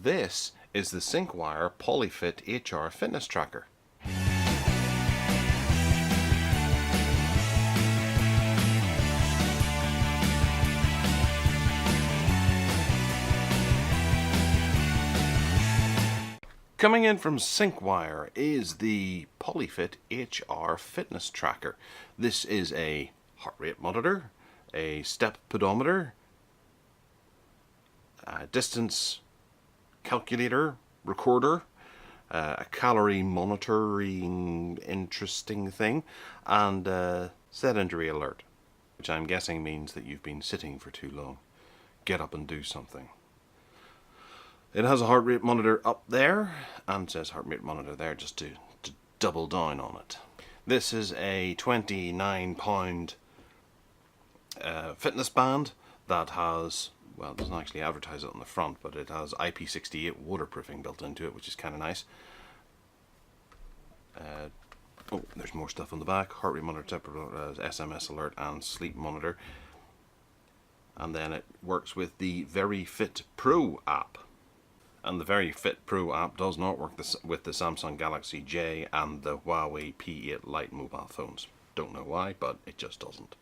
This is the Syncwire Polyfit HR Fitness Tracker. Coming in from Syncwire is the Polyfit HR Fitness Tracker. This is a heart rate monitor, a step pedometer, a distance calculator, recorder, a calorie monitoring interesting thing, and a sedentary alert, which I'm guessing means that you've been sitting for too long. Get up and do something. It has a heart rate monitor up there, and says heart rate monitor there just to double down on it. This is a £29 fitness band that has, well, it doesn't actually advertise it on the front, but it has IP68 Waterproofing built into it, which is kind of nice. Oh, there's more stuff on the back. Heart rate monitor, SMS alert, and sleep monitor. And then it works with the VeryFitPro app. And the VeryFitPro app does not work with the Samsung Galaxy J and the Huawei P8 Lite mobile phones. Don't know why, but it just doesn't.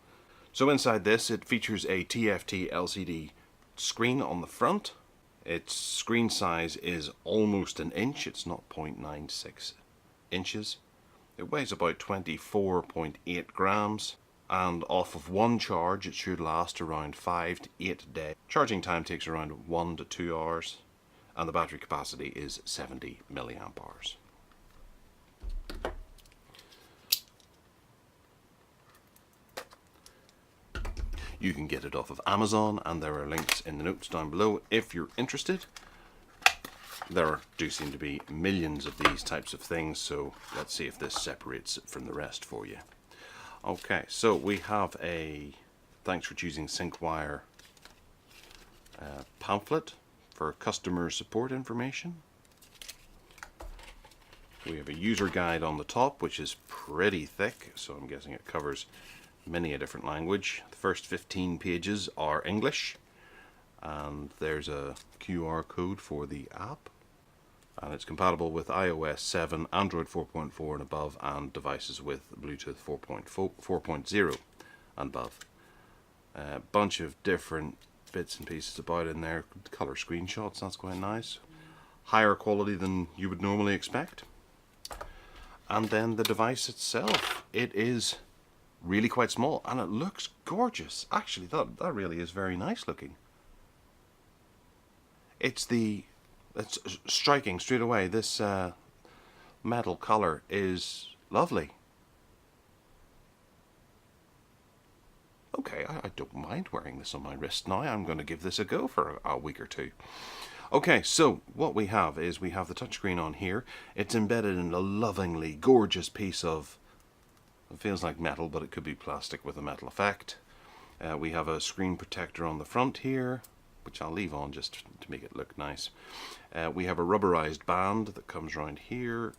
So inside this, it features a TFT LCD screen on the front. Its screen size is almost an inch. It's not 0.96 inches. It weighs about 24.8 grams. And off of one charge, it should last around 5 to 8 days. Charging time takes around 1 to 2 hours. And the battery capacity is 70 milliamp hours. You can get it off of Amazon, and there are links in the notes down below if you're interested. There do seem to be millions of these types of things, so let's see if this separates it from the rest for you. Okay, so we have a thanks for choosing Syncwire pamphlet for customer support information. We have a user guide on the top, which is pretty thick, so I'm guessing it covers many a different language. The first 15 pages are English, and there's a QR code for the app, and it's compatible with iOS 7, Android 4.4 and above, and devices with Bluetooth 4.0 and above. A bunch of different bits and pieces about in there. Color screenshots, that's quite nice. Higher quality than you would normally expect. And then the device itself, it is really quite small, and it looks gorgeous. Actually, that really is very nice looking. It's striking straight away. This metal color is lovely. Okay, I don't mind wearing this on my wrist now. I'm going to give this a go for a week or two. Okay, so what we have is we have the touchscreen on here. It's embedded in a lovingly gorgeous piece of, it feels like metal, but it could be plastic with a metal effect. We have a screen protector on the front here, which I'll leave on just to make it look nice. We have a rubberized band that comes around here.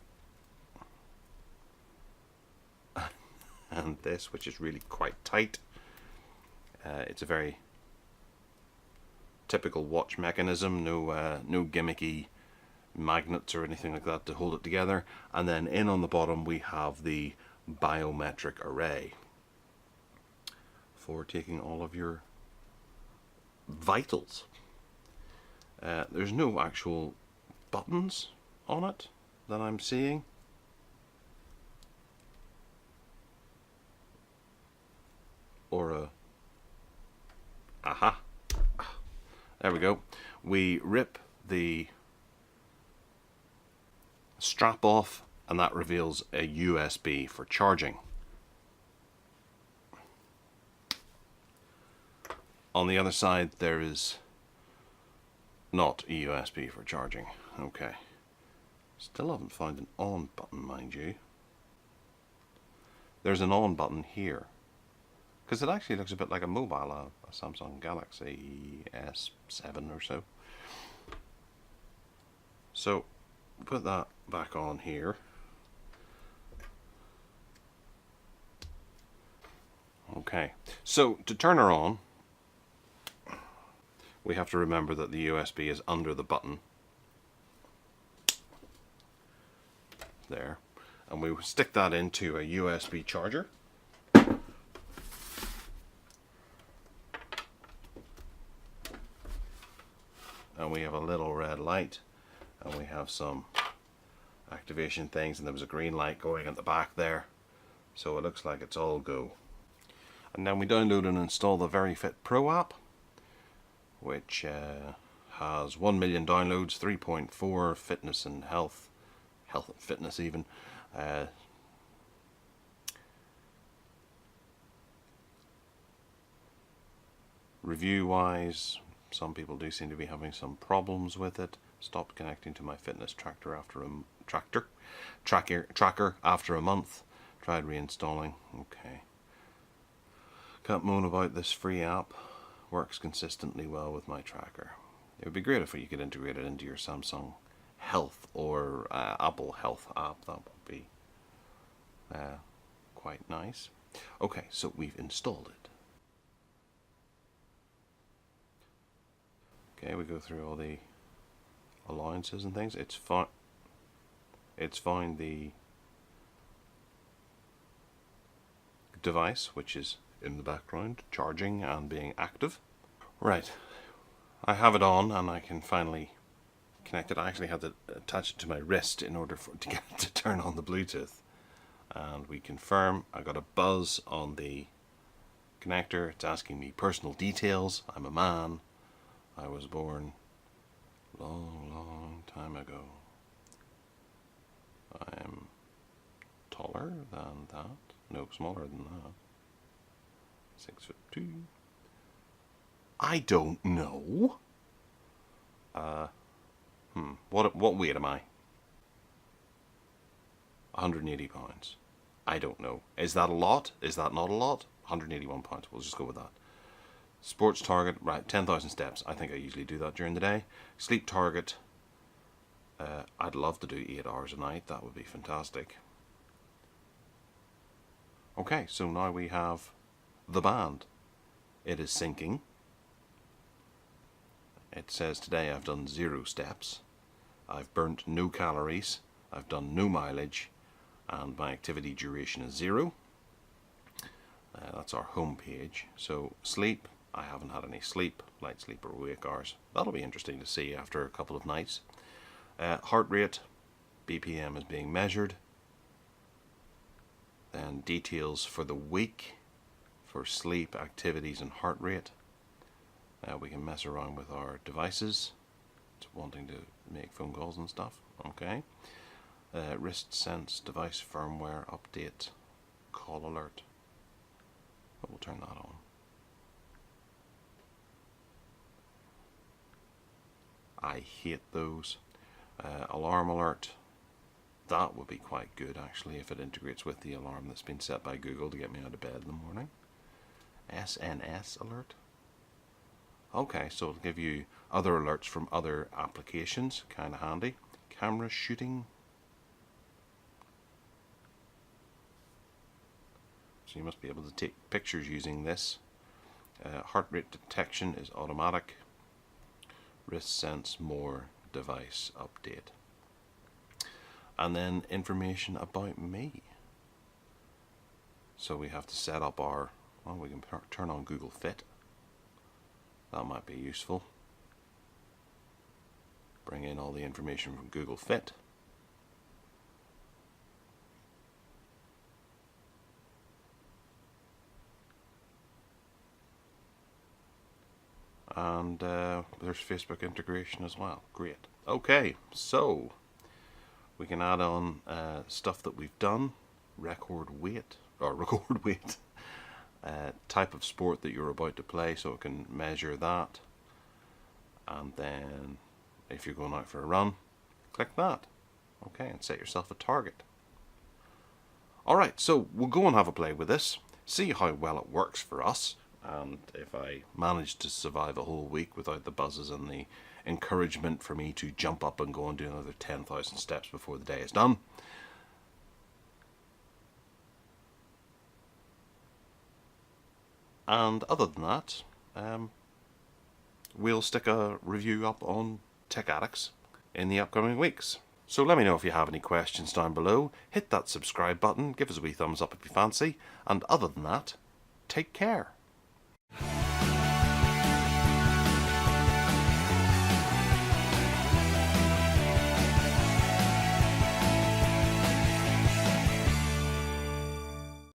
And this, which is really quite tight. It's a very typical watch mechanism, no gimmicky magnets or anything like that to hold it together. And then in on the bottom we have the biometric array for taking all of your vitals. There's no actual buttons on it that I'm seeing. Or a aha, there we go. We rip the strap off, and that reveals a USB for charging. On the other side there is not a USB for charging. Okay, still haven't found an on button, mind you. There's an on button here, because it actually looks a bit like a mobile, a Samsung Galaxy S7 or so. So put that back on here. Okay, so to turn her on, we have to remember that the USB is under the button, there, and we stick that into a USB charger. And we have a little red light, and we have some activation things, and there was a green light going at the back there, so it looks like it's all go. And then we download and install the VeryFitPro app, which has 1 million downloads, 3.4 fitness and health and fitness even. Review wise, some people do seem to be having some problems with it. Stopped connecting to my fitness tracker after after a month. Tried reinstalling. Okay. Can't moan about this free app. Works consistently well with my tracker. It would be great if you could integrate it into your Samsung Health or Apple Health app. That would be quite nice. Okay, so we've installed it. Okay, we go through all the allowances and things. It's found the device, which is in the background, charging and being active. Right, I have it on and I can finally connect it. I actually had to attach it to my wrist in order to get it to turn on the Bluetooth. And we confirm. I got a buzz on the connector. It's asking me personal details. I'm a man. I was born long time ago. I'm taller than that. No, smaller than that. 6'2". I don't know. What weight am I? 180 pounds. I don't know. Is that a lot? Is that not a lot? 181 pounds. We'll just go with that. Sports target, right, 10,000 steps. I think I usually do that during the day. Sleep target, I'd love to do 8 hours a night. That would be fantastic. Okay, so now we have the band. It is syncing. It says today I've done 0 steps. I've burnt no calories. I've done no mileage. And my activity duration is 0. That's our home page. So sleep. I haven't had any sleep, light sleep or awake hours. That'll be interesting to see after a couple of nights. Heart rate, BPM is being measured. Then details for the week for sleep, activities and heart rate. We can mess around with our devices. It's wanting to make phone calls and stuff. Okay. Wrist sense device firmware update, call alert. But we'll turn that on. I hate those. Alarm alert. That would be quite good actually if it integrates with the alarm that's been set by Google to get me out of bed in the morning. SNS alert. Okay, so it'll give you other alerts from other applications. Kind of handy. Camera shooting. So you must be able to take pictures using this. Heart rate detection is automatic. Wrist sense more device update. And then information about me. So we have to set up our, well, we can turn on Google Fit. That might be useful. Bring in all the information from Google Fit. And there's Facebook integration as well. Great. Okay, so we can add on stuff that we've done. Record weight, type of sport that you're about to play, so it can measure that. And then if you're going out for a run, click that. Okay, and set yourself a target. Alright, so we'll go and have a play with this, see how well it works for us. And if I manage to survive a whole week without the buzzes and the encouragement for me to jump up and go and do another 10,000 steps before the day is done. And other than that, we'll stick a review up on Tech Addicts in the upcoming weeks. So let me know if you have any questions down below. Hit that subscribe button, give us a wee thumbs up if you fancy, and other than that, take care.